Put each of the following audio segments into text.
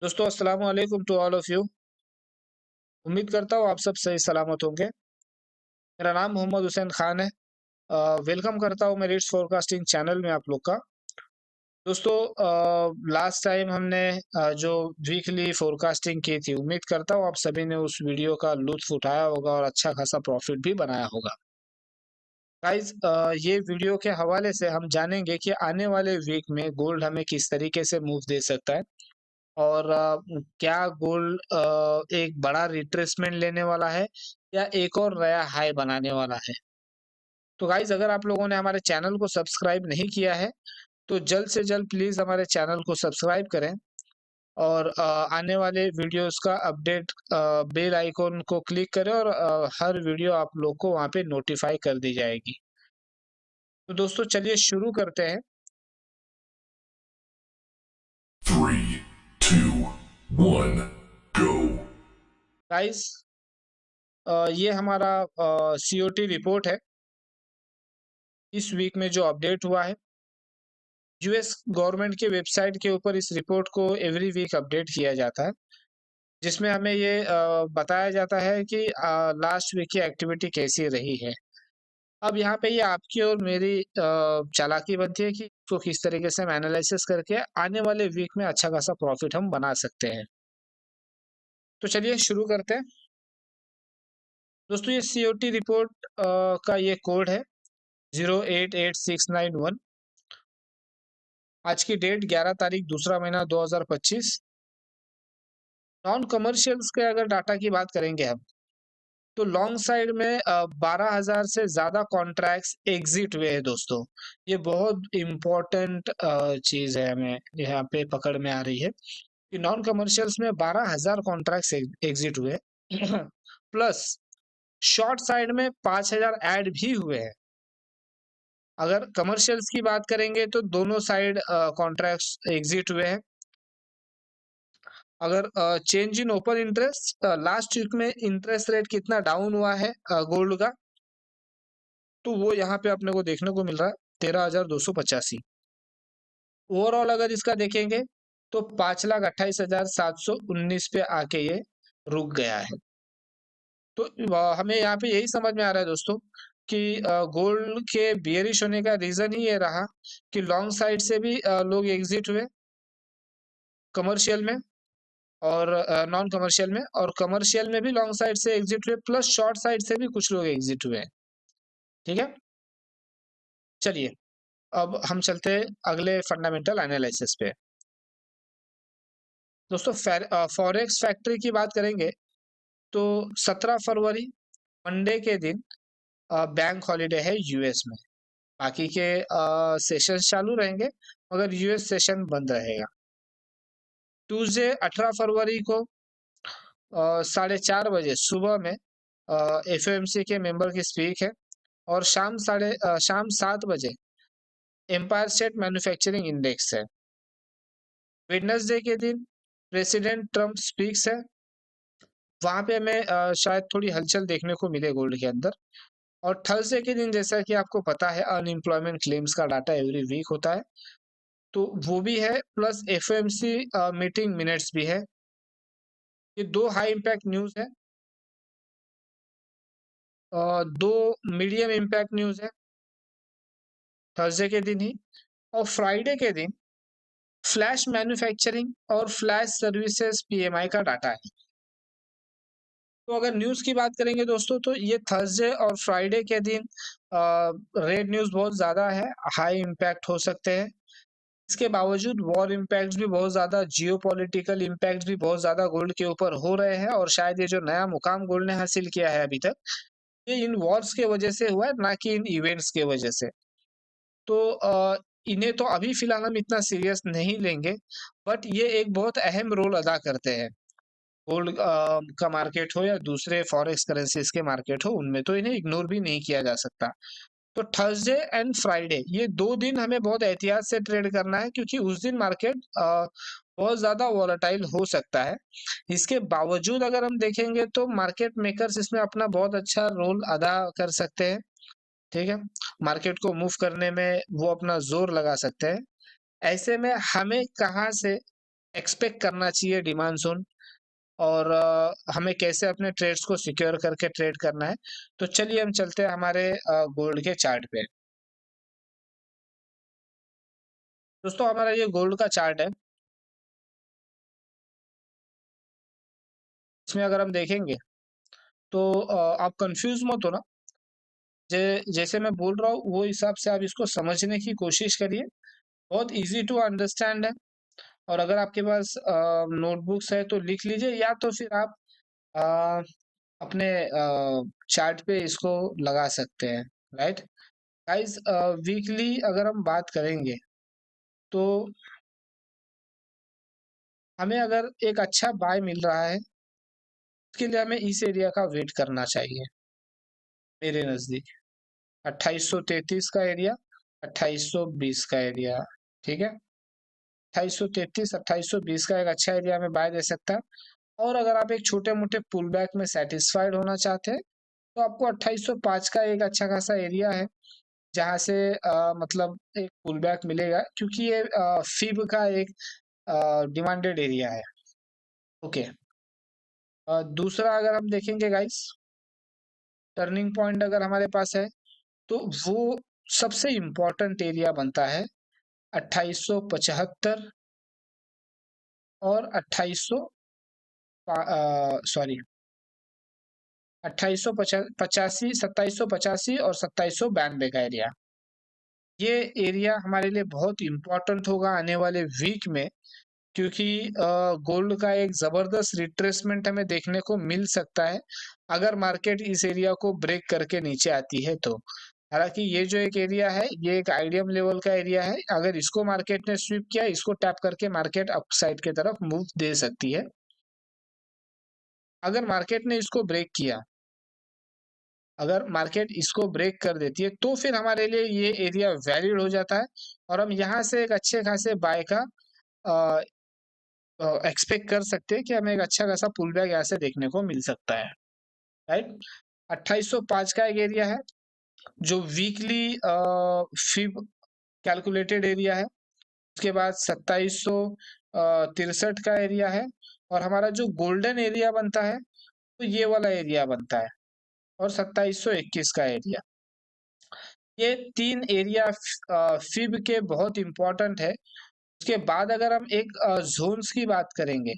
दोस्तों अस्सलाम वालेकुम टू ऑल ऑफ यू। उम्मीद करता हूँ आप सब सही सलामत होंगे। मेरा नाम मोहम्मद हुसैन खान है। वेलकम करता हूँ मैं रीड्स फोरकास्टिंग चैनल में आप लोग का। दोस्तों लास्ट टाइम हमने जो वीकली फोरकास्टिंग की थी, उम्मीद करता हूँ आप सभी ने उस वीडियो का लुत्फ उठाया होगा और अच्छा खासा प्रॉफिट भी बनाया होगा। गाइस, ये वीडियो के हवाले से हम जानेंगे कि आने वाले वीक में गोल्ड हमें किस तरीके से मूव दे सकता है और क्या गोल्ड एक बड़ा रिट्रेसमेंट लेने वाला है या एक और नया हाई बनाने वाला है। तो गाइज, अगर आप लोगों ने हमारे चैनल को सब्सक्राइब नहीं किया है तो जल्द से जल्द प्लीज हमारे चैनल को सब्सक्राइब करें और आने वाले वीडियोस का अपडेट बेल आइकॉन को क्लिक करें और हर वीडियो आप लोग को वहां पे नोटिफाई कर दी जाएगी। तो दोस्तों चलिए शुरू करते हैं। 3, 2, 1, go. गाइज, ये हमारा सीओटी रिपोर्ट है इस वीक में जो अपडेट हुआ है। यूएस गवर्नमेंट के वेबसाइट के ऊपर इस रिपोर्ट को एवरी वीक अपडेट किया जाता है, जिसमें हमें ये बताया जाता है कि लास्ट वीक की एक्टिविटी कैसी रही है। अब यहाँ पे ये आपकी और मेरी चालाकी बनती है कि इसको किस तरीके से हम एनालिसिस करके आने वाले वीक में अच्छा खासा प्रॉफिट हम बना सकते हैं। तो चलिए शुरू करते हैं। दोस्तों ये सीओटी रिपोर्ट का ये कोड है 088691। आज की डेट 11 तारीख दूसरा महीना 2025। नॉन कमर्शियल्स के अगर डाटा की बात करेंगे हम, तो लॉन्ग साइड में 12,000 से ज्यादा कॉन्ट्रैक्ट्स एग्जिट हुए हैं दोस्तों। ये बहुत इंपॉर्टेंट चीज है, हमें यहाँ पे पकड़ में आ रही है कि नॉन कमर्शियल्स में 12,000 कॉन्ट्रैक्ट्स एग्जिट हुए प्लस शॉर्ट साइड में 5,000 ऐड भी हुए हैं। अगर कमर्शियल्स की बात करेंगे तो दोनों साइड कॉन्ट्रैक्ट्स एग्जिट हुए हैं। अगर change in open interest, last week में इंटरेस्ट रेट कितना डाउन हुआ है गोल्ड का, तो वो यहाँ पे अपने को देखने को मिल रहा है 13,285। ओवरऑल अगर इसका देखेंगे तो 5,28,719 पे आके ये रुक गया है। तो हमें यहाँ पे यही समझ में आ रहा है दोस्तों कि गोल्ड के बियरिश होने का रीजन ही ये रहा कि लॉन्ग साइड से भी लोग एग्जिट हुए कमर्शियल में और नॉन कमर्शियल में, और कमर्शियल में भी लॉन्ग साइड से एग्जिट हुए प्लस शॉर्ट साइड से भी कुछ लोग एग्जिट हुए हैं। ठीक है, चलिए अब हम चलते हैं अगले फंडामेंटल एनालिसिस पे। दोस्तों फॉरेक्स फैक्ट्री की बात करेंगे तो 17 फरवरी मंडे के दिन बैंक हॉलिडे है यूएस में। बाकी के सेशंस चालू रहेंगे मगर यूएस सेशन बंद रहेगा। ट्यूसडे 18 फरवरी को 4:30 बजे सुबह में एफओएमसी के मेंबर की स्पीक है और शाम 7 बजे एम्पायर स्टेट मैन्युफैक्चरिंग इंडेक्स है। वेडनेसडे के दिन प्रेसिडेंट ट्रम्प स्पीक्स है, वहां पे हमें शायद थोड़ी हलचल देखने को मिले गोल्ड के अंदर। और थर्सडे के दिन जैसा कि आपको पता है अनएम्प्लॉयमेंट क्लेम्स का डाटा एवरी वीक होता है, तो वो भी है प्लस एफओएमसी मीटिंग मिनट्स भी है। ये दो हाई इम्पैक्ट न्यूज है, दो मीडियम इम्पैक्ट न्यूज है थर्सडे के दिन ही। और फ्राइडे के दिन फ्लैश मैन्युफैक्चरिंग और फ्लैश सर्विसेज पीएमआई का डाटा है। तो अगर न्यूज की बात करेंगे दोस्तों तो ये थर्सडे और फ्राइडे के दिन रेड न्यूज बहुत ज्यादा है, हाई इम्पैक्ट हो सकते हैं। इसके बावजूद वॉर इम्पैक्ट्स भी बहुत ज्यादा, जियोपॉलिटिकल इम्पैक्ट्स भी बहुत ज्यादा गोल्ड के ऊपर हो रहे हैं। और शायद ये जो नया मुकाम गोल्ड ने हासिल किया है अभी तक, ये इन वॉर्स के वजह से हुआ है, ना कि इन इवेंट्स के वजह से। तो इन्हें तो अभी फिलहाल हम इतना सीरियस नहीं लेंगे, बट ये एक बहुत अहम रोल अदा करते हैं। गोल्ड का मार्केट हो या दूसरे फॉरेक्स करेंसीज के मार्केट हो, उनमें तो इन्हें इग्नोर भी नहीं किया जा सकता। तो थर्सडे एंड फ्राइडे ये 2 दिन हमें बहुत एहतियात से ट्रेड करना है, क्योंकि उस दिन मार्केट बहुत ज्यादा वॉलेटाइल हो सकता है। इसके बावजूद अगर हम देखेंगे तो मार्केट मेकर्स इसमें अपना बहुत अच्छा रोल अदा कर सकते हैं। ठीक है, मार्केट को मूव करने में वो अपना जोर लगा सकते हैं। ऐसे में हमें कहाँ से एक्सपेक्ट करना चाहिए डिमांड जोन, और हमें कैसे अपने ट्रेड्स को सिक्योर करके ट्रेड करना है। तो चलिए हम चलते हैं हमारे गोल्ड के चार्ट पे। दोस्तों हमारा ये गोल्ड का चार्ट है, इसमें अगर हम देखेंगे तो आप कंफ्यूज मत हो ना, जैसे मैं बोल रहा हूँ वो हिसाब से आप इसको समझने की कोशिश करिए। बहुत इजी टू अंडरस्टैंड है। और अगर आपके पास नोटबुक्स है तो लिख लीजिए, या तो फिर आप अ, अपने चार्ट पे इसको लगा सकते हैं। राइट गाइस, वीकली अगर हम बात करेंगे तो हमें अगर एक अच्छा बाय मिल रहा है, उसके लिए हमें इस एरिया का वेट करना चाहिए मेरे नज़दीक। 2833 का एरिया, 2820 का एरिया। ठीक है, 2833 2820 का एक अच्छा एरिया में बाय दे सकता है। और अगर आप एक छोटे मोटे पुल बैक में सेटिस्फाइड होना चाहते हैं तो आपको 2805 का एक अच्छा खासा एरिया है, जहां से मतलब एक पुल बैक मिलेगा, क्योंकि ये फिब का एक डिमांडेड एरिया है। ओके, दूसरा अगर हम देखेंगे गाइस, टर्निंग पॉइंट अगर हमारे पास है तो वो सबसे इम्पोर्टेंट एरिया बनता है 2875 और 2800 सॉरी 2885, 2785 और 2792 का एरिया। ये एरिया हमारे लिए बहुत इंपॉर्टेंट होगा आने वाले वीक में, क्योंकि गोल्ड का एक जबरदस्त रिट्रेसमेंट हमें देखने को मिल सकता है अगर मार्केट इस एरिया को ब्रेक करके नीचे आती है तो। हालांकि ये जो एक एरिया है ये एक आइडियम लेवल का एरिया है, अगर इसको मार्केट ने स्वीप किया, इसको टैप करके मार्केट अपसाइड की तरफ मूव दे सकती है। अगर मार्केट ने इसको ब्रेक किया, अगर मार्केट इसको ब्रेक कर देती है तो फिर हमारे लिए ये एरिया वैलिड हो जाता है, और हम यहाँ से एक अच्छे खासे बाय का एक्सपेक्ट कर सकते हैं कि हमें एक अच्छा खासा पुल बैक यहाँ से देखने को मिल सकता है। राइट, 2805 का एक एरिया है जो वीकली फिब कैलकुलेटेड एरिया है। उसके बाद 2763 का एरिया है, और हमारा जो गोल्डन एरिया बनता है तो ये वाला एरिया बनता है, और 2721 का एरिया। ये तीन एरिया फिब के बहुत इंपॉर्टेंट है। उसके बाद अगर हम एक जोन्स की बात करेंगे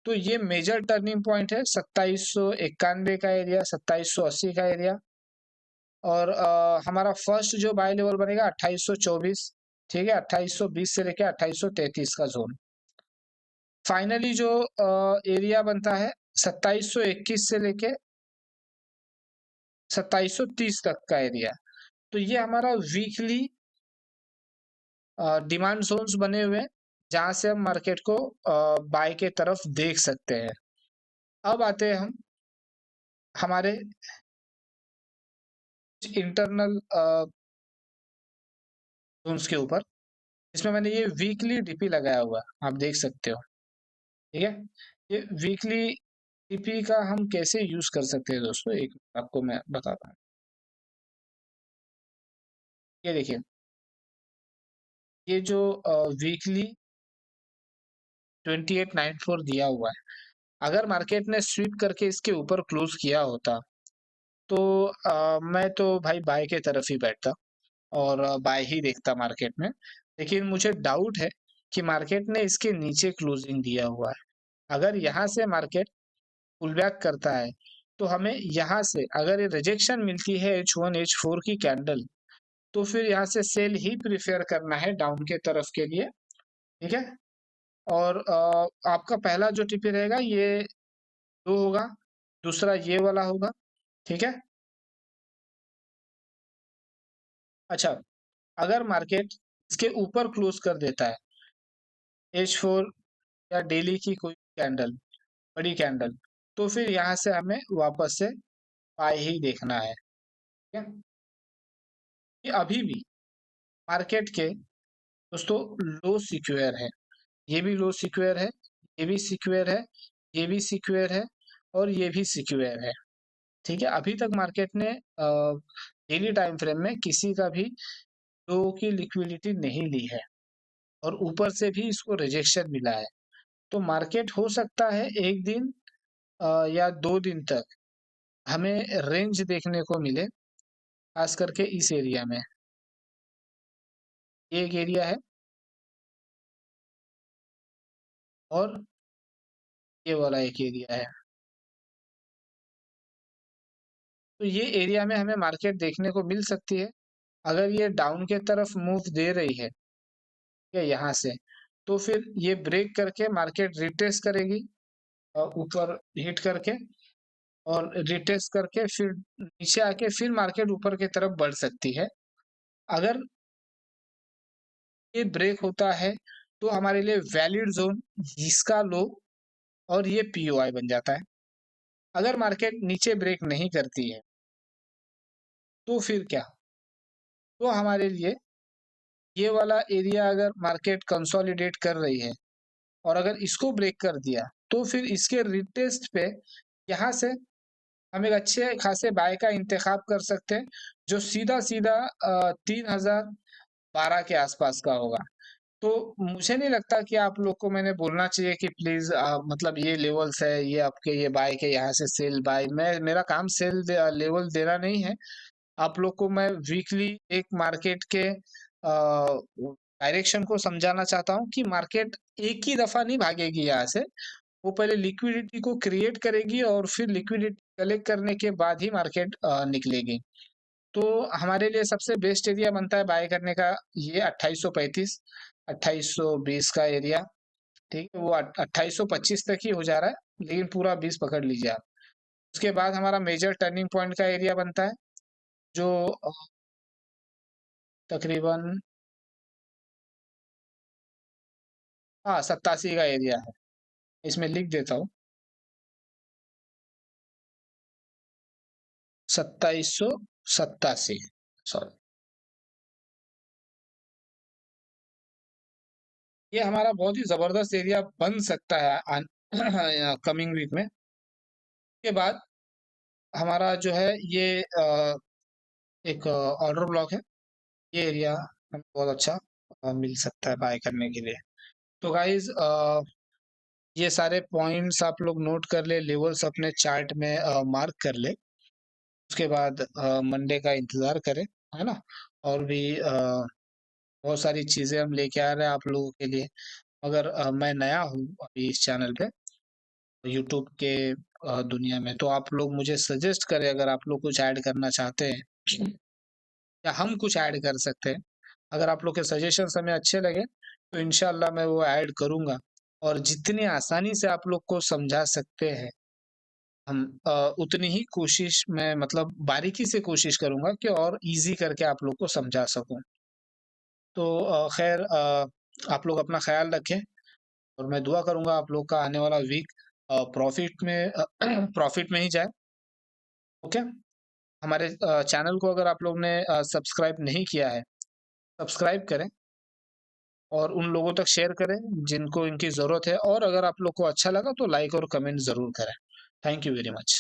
तो ये मेजर टर्निंग पॉइंट है 2791 का एरिया, 2780 का एरिया। और हमारा फर्स्ट जो बाय लेवल बनेगा 2824। ठीक है, 2820 से लेके 2833 का जोन। फाइनली जो एरिया बनता है 2721 से लेके 2730 तक का एरिया। तो ये हमारा वीकली डिमांड जोन्स बने हुए हैं, जहां से हम मार्केट को बाय के तरफ देख सकते हैं। अब आते हैं हम हमारे इंटरनल जोन्स के ऊपर। इसमें मैंने ये वीकली डीपी लगाया हुआ है, आप देख सकते हो। ठीक है, ये वीकली डीपी का हम कैसे यूज कर सकते हैं दोस्तों, एक आपको मैं बताता हूँ। ये देखिए, ये जो वीकली 2894 दिया हुआ है, अगर मार्केट ने स्वीप करके इसके ऊपर क्लोज किया होता तो मैं तो भाई बाय के तरफ ही बैठता और बाय ही देखता मार्केट में। लेकिन मुझे डाउट है कि मार्केट ने इसके नीचे क्लोजिंग दिया हुआ है। अगर यहाँ से मार्केट पुल बैक करता है तो हमें यहाँ से अगर ये रिजेक्शन मिलती है H1 H4 की कैंडल, तो फिर यहाँ से सेल ही प्रिफेयर करना है डाउन के तरफ के लिए। ठीक है, और आपका पहला जो टिपी रहेगा ये दो होगा, दूसरा ये वाला होगा। ठीक है, अच्छा, अगर मार्केट इसके ऊपर क्लोज कर देता है H4 या डेली की कोई कैंडल, बड़ी कैंडल, तो फिर यहाँ से हमें वापस से बाय ही देखना है। ठीक है, ये अभी भी मार्केट के दोस्तों लो सिक्योर है, ये भी लो सिक्योर है, ये भी सिक्योर है, ये भी सिक्योर है, और ये भी सिक्योर है। ठीक है, अभी तक मार्केट ने डेली टाइम फ्रेम में किसी का भी लो की लिक्विडिटी नहीं ली है, और ऊपर से भी इसको रिजेक्शन मिला है। तो मार्केट हो सकता है 1 दिन या 2 दिन तक हमें रेंज देखने को मिले, खास करके इस एरिया में। ये एक एरिया है और ये वाला एक एरिया है। तो ये एरिया में हमें मार्केट देखने को मिल सकती है। अगर ये डाउन के तरफ मूव दे रही है या यहाँ से, तो फिर ये ब्रेक करके मार्केट रिट्रेस करेगी ऊपर हिट करके, और रिट्रेस करके फिर नीचे आके फिर मार्केट ऊपर की तरफ बढ़ सकती है। अगर ये ब्रेक होता है तो हमारे लिए वैलिड जोन इसका लो और ये पीओआई बन जाता है। अगर मार्केट नीचे ब्रेक नहीं करती है तो फिर क्या? तो हमारे लिए ये वाला एरिया अगर मार्केट कंसोलिडेट कर रही है और अगर इसको ब्रेक कर दिया तो फिर इसके रिटेस्ट पे यहाँ से हम एक अच्छे खासे बाय का इंतखाब कर सकते हैं, जो सीधा सीधा 3012 के आसपास का होगा। तो मुझे नहीं लगता कि आप लोग को मैंने बोलना चाहिए कि प्लीज मतलब ये लेवल्स है, ये आपके ये बाय के यहाँ से सेल बाय, मैं मेरा काम सेल लेवल देना नहीं है। आप लोग को मैं वीकली एक मार्केट के डायरेक्शन को समझाना चाहता हूँ कि मार्केट एक ही दफा नहीं भागेगी यहाँ से। वो पहले लिक्विडिटी को क्रिएट करेगी और फिर लिक्विडिटी कलेक्ट करने के बाद ही मार्केट निकलेगी। तो हमारे लिए सबसे बेस्ट एरिया बनता है बाय करने का ये 2835 2820 का एरिया। ठीक है, वो 2825 तक ही हो जा रहा है, लेकिन पूरा 20 पकड़ लीजिए आप। उसके बाद हमारा मेजर टर्निंग पॉइंट का एरिया बनता है, जो तकरीबन हाँ 87 का एरिया है। इसमें लिख देता हूँ 2787, सॉरी। ये हमारा बहुत ही जबरदस्त एरिया बन सकता है कमिंग वीक में। के बाद हमारा जो है ये एक ऑर्डर ब्लॉक है, ये एरिया हमें बहुत अच्छा मिल सकता है बाय करने के लिए। तो गाइज ये सारे पॉइंट्स आप लोग नोट कर ले, लेवल्स अपने चार्ट में मार्क कर ले। उसके बाद मंडे का इंतजार करें, है ना। और भी बहुत सारी चीजें हम लेके आ रहे हैं आप लोगों के लिए। अगर मैं नया हूँ अभी इस चैनल पे, यूट्यूब के दुनिया में, तो आप लोग मुझे सजेस्ट करें अगर आप लोग कुछ ऐड करना चाहते हैं या हम कुछ ऐड कर सकते हैं। अगर आप लोग के सजेशंस हमें अच्छे लगे तो इंशाल्लाह मैं वो ऐड करूंगा, और जितनी आसानी से आप लोग को समझा सकते हैं हम उतनी ही कोशिश मैं मतलब बारीकी से कोशिश करूंगा कि और इजी करके आप लोग को समझा सकूं। तो खैर आप लोग अपना ख्याल रखें, और मैं दुआ करूंगा आप लोग का आने वाला वीक प्रॉफिट में प्रॉफिट में ही जाए। ओके, हमारे चैनल को अगर आप लोग ने सब्सक्राइब नहीं किया है, सब्सक्राइब करें और उन लोगों तक शेयर करें जिनको इनकी ज़रूरत है, और अगर आप लोग को अच्छा लगा तो लाइक और कमेंट ज़रूर करें। Thank you very much.